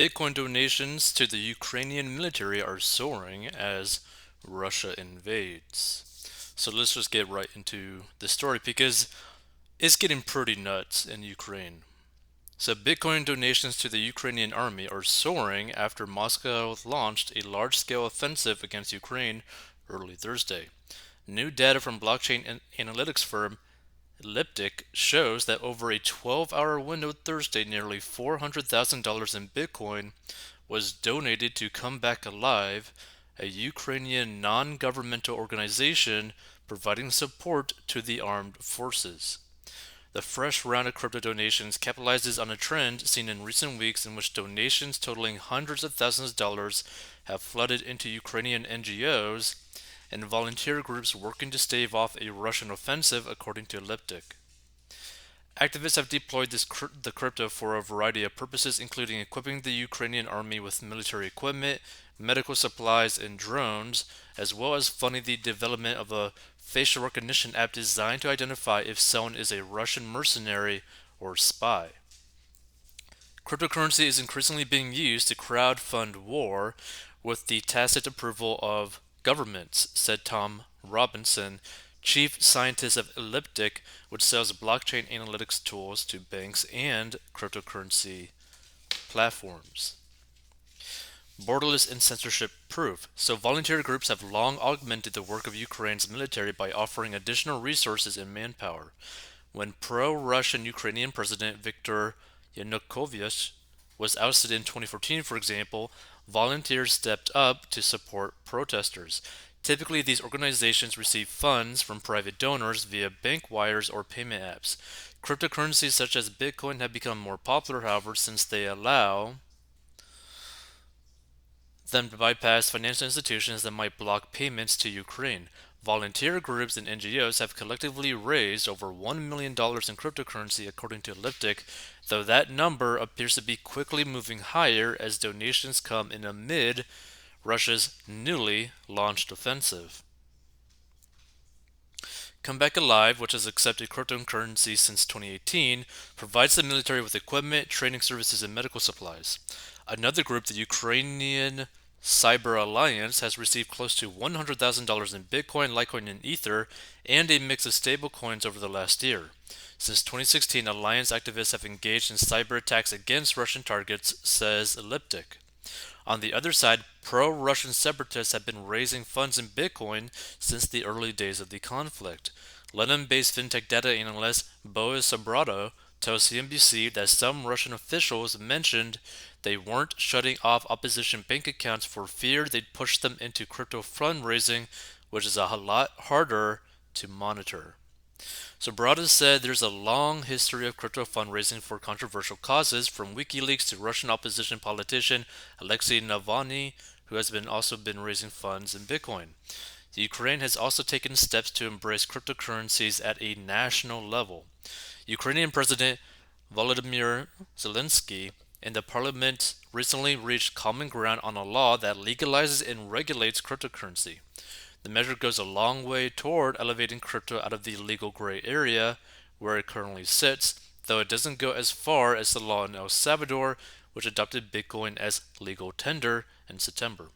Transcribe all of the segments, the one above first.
Bitcoin donations to the Ukrainian military are soaring as Russia invades. So let's just get right into the story because it's getting pretty nuts in Ukraine. So Bitcoin donations to the Ukrainian army are soaring after Moscow launched a large-scale offensive against Ukraine early Thursday. New data from blockchain analytics firm Elliptic shows that over a 12-hour window Thursday, nearly $400,000 in Bitcoin was donated to Come Back Alive, a Ukrainian non-governmental organization providing support to the armed forces. The fresh round of crypto donations capitalizes on a trend seen in recent weeks in which donations totaling hundreds of thousands of dollars have flooded into Ukrainian NGOs and volunteer groups working to stave off a Russian offensive, according to Elliptic. Activists have deployed the crypto for a variety of purposes, including equipping the Ukrainian army with military equipment, medical supplies, and drones, as well as funding the development of a facial recognition app designed to identify if someone is a Russian mercenary or spy. Cryptocurrency is increasingly being used to crowdfund war with the tacit approval of governments, said Tom Robinson, chief scientist of Elliptic, which sells blockchain analytics tools to banks and cryptocurrency platforms. Borderless and censorship proof. So, volunteer groups have long augmented the work of Ukraine's military by offering additional resources and manpower. When pro Russian Ukrainian President Viktor Yanukovych was ousted in 2014, for example, volunteers stepped up to support protesters. Typically, these organizations receive funds from private donors via bank wires or payment apps. Cryptocurrencies such as Bitcoin have become more popular, however, since they allow them to bypass financial institutions that might block payments to Ukraine. Volunteer groups and NGOs have collectively raised over $1 million in cryptocurrency, according to Elliptic, though that number appears to be quickly moving higher as donations come in amid Russia's newly launched offensive. Come Back Alive, which has accepted cryptocurrency since 2018, provides the military with equipment, training services, and medical supplies. Another group, the Ukrainian Cyber Alliance, has received close to $100,000 in Bitcoin, Litecoin, and Ether, and a mix of stablecoins over the last year. Since 2016, Alliance activists have engaged in cyber attacks against Russian targets, says Elliptic. On the other side, pro-Russian separatists have been raising funds in Bitcoin since the early days of the conflict. London-based fintech data analyst Boaz Sobrado tells CNBC that some Russian officials mentioned they weren't shutting off opposition bank accounts for fear they'd push them into crypto fundraising, which is a lot harder to monitor. So Barada said there's a long history of crypto fundraising for controversial causes, from WikiLeaks to Russian opposition politician Alexei Navalny, who has also been raising funds in Bitcoin. The Ukraine has also taken steps to embrace cryptocurrencies at a national level. Ukrainian President Volodymyr Zelensky and the parliament recently reached common ground on a law that legalizes and regulates cryptocurrency. The measure goes a long way toward elevating crypto out of the legal gray area where it currently sits, though it doesn't go as far as the law in El Salvador, which adopted Bitcoin as legal tender in September.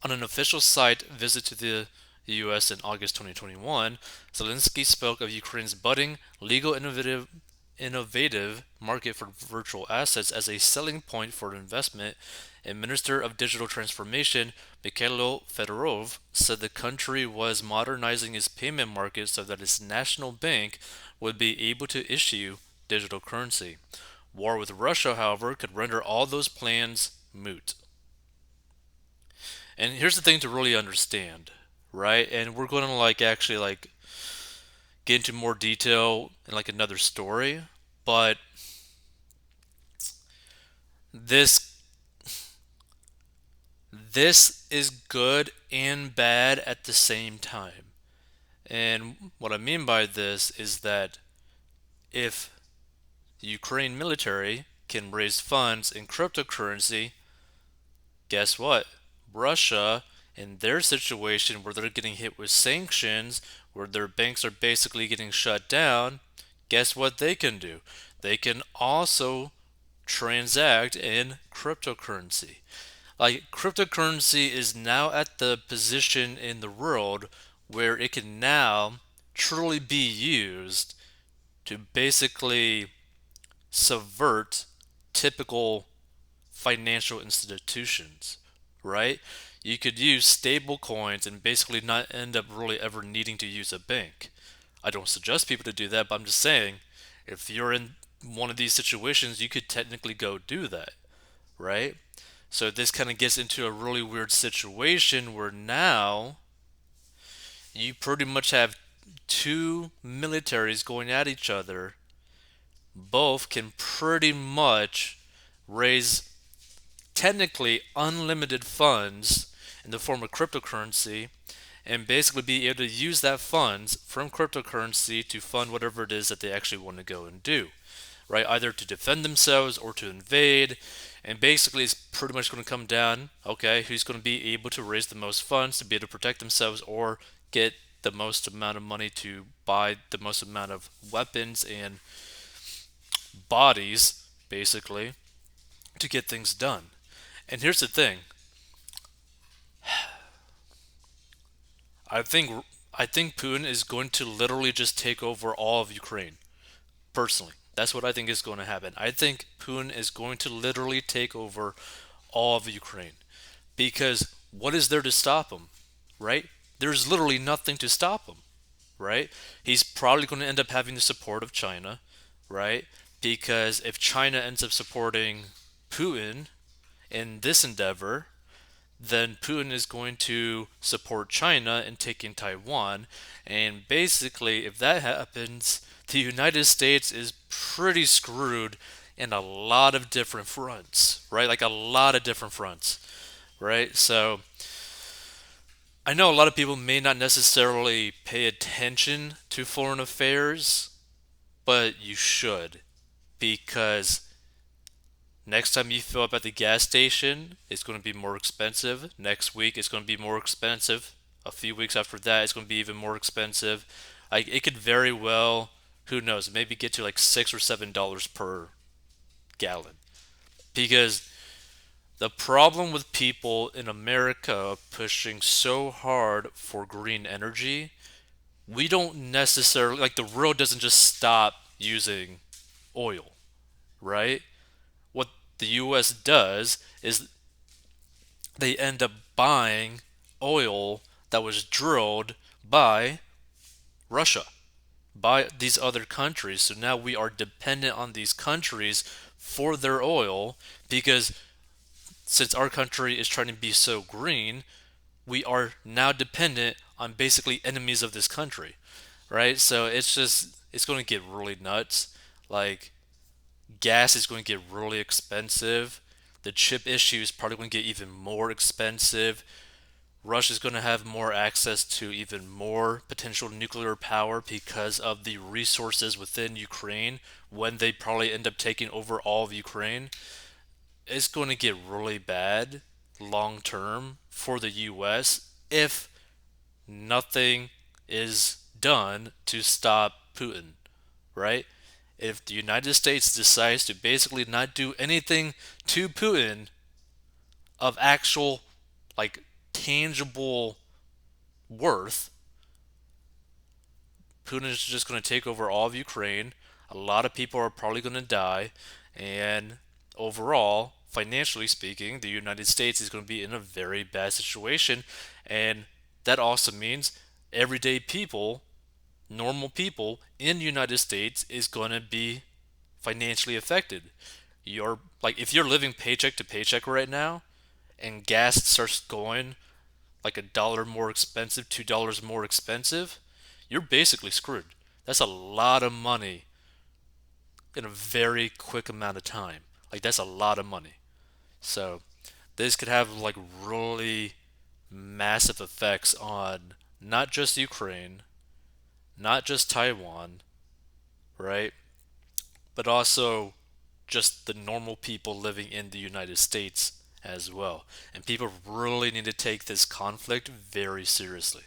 On an official site visit to the US in August 2021, Zelensky spoke of Ukraine's budding, legal innovative market for virtual assets as a selling point for investment, and Minister of Digital Transformation Mikhailo Fedorov said the country was modernizing its payment market so that its national bank would be able to issue digital currency. War with Russia, however, could render all those plans moot. And here's the thing to really understand, right? And we're going to actually get into more detail in another story, but this this is good and bad at the same time. And what I mean by this is that if the Ukraine military can raise funds in cryptocurrency, guess what? Russia, in their situation where they're getting hit with sanctions, where their banks are basically getting shut down, guess what they can do? They can also transact in cryptocurrency. Like, cryptocurrency is now at the position in the world where it can now truly be used to basically subvert typical financial institutions, right? You could use stable coins and basically not end up really ever needing to use a bank. I don't suggest people to do that, but I'm just saying, if you're in one of these situations, you could technically go do that, right? So this kind of gets into a really weird situation where now you pretty much have two militaries going at each other. Both can pretty much raise technically unlimited funds in the form of cryptocurrency and basically be able to use that funds from cryptocurrency to fund whatever it is that they actually want to go and do, right? Either to defend themselves or to invade. And basically, it's pretty much going to come down, okay, who's going to be able to raise the most funds to be able to protect themselves or get the most amount of money to buy the most amount of weapons and bodies, basically, to get things done. And here's the thing. I think I think Putin is going to literally just take over all of Ukraine. Personally, that's what I think is going to happen. I think Putin is going to literally take over all of Ukraine because what is there to stop him, right? There's literally nothing to stop him, right? He's probably going to end up having the support of China, right? Because if China ends up supporting Putin in this endeavor, then Putin is going to support China in taking Taiwan. And basically, if that happens, the United States is pretty screwed in a lot of different fronts, right? Like a lot of different fronts, right? So I know a lot of people may not necessarily pay attention to foreign affairs, but you should because next time you fill up at the gas station, it's going to be more expensive. Next week, it's going to be more expensive. A few weeks after that, it's going to be even more expensive. Like it could very well, who knows, maybe get to like $6 or $7 per gallon. Because the problem with people in America pushing so hard for green energy, we don't necessarily like the world doesn't just stop using oil, right? What the US does is they end up buying oil that was drilled by Russia, by these other countries. So now we are dependent on these countries for their oil because since our country is trying to be so green, we are now dependent on basically enemies of this country, right? So it's going to get really nuts. Like gas is going to get really expensive. The chip issue is probably going to get even more expensive. Russia's going to have more access to even more potential nuclear power because of the resources within Ukraine when they probably end up taking over all of Ukraine. It's going to get really bad long term for the US if nothing is done to stop Putin, right? If the United States decides to basically not do anything to Putin of actual, like, tangible worth, Putin is just going to take over all of Ukraine. A lot of people are probably going to die. And overall, financially speaking, the United States is going to be in a very bad situation. And that also means everyday people, normal people in the United States is going to be financially affected. You're like if you're living paycheck to paycheck right now and gas starts going like $1 more expensive, $2 more expensive, you're basically screwed. That's a lot of money in a very quick amount of time. Like that's a lot of money. So this could have like really massive effects on not just Ukraine, not just Taiwan, right? But also just the normal people living in the United States as well. And people really need to take this conflict very seriously.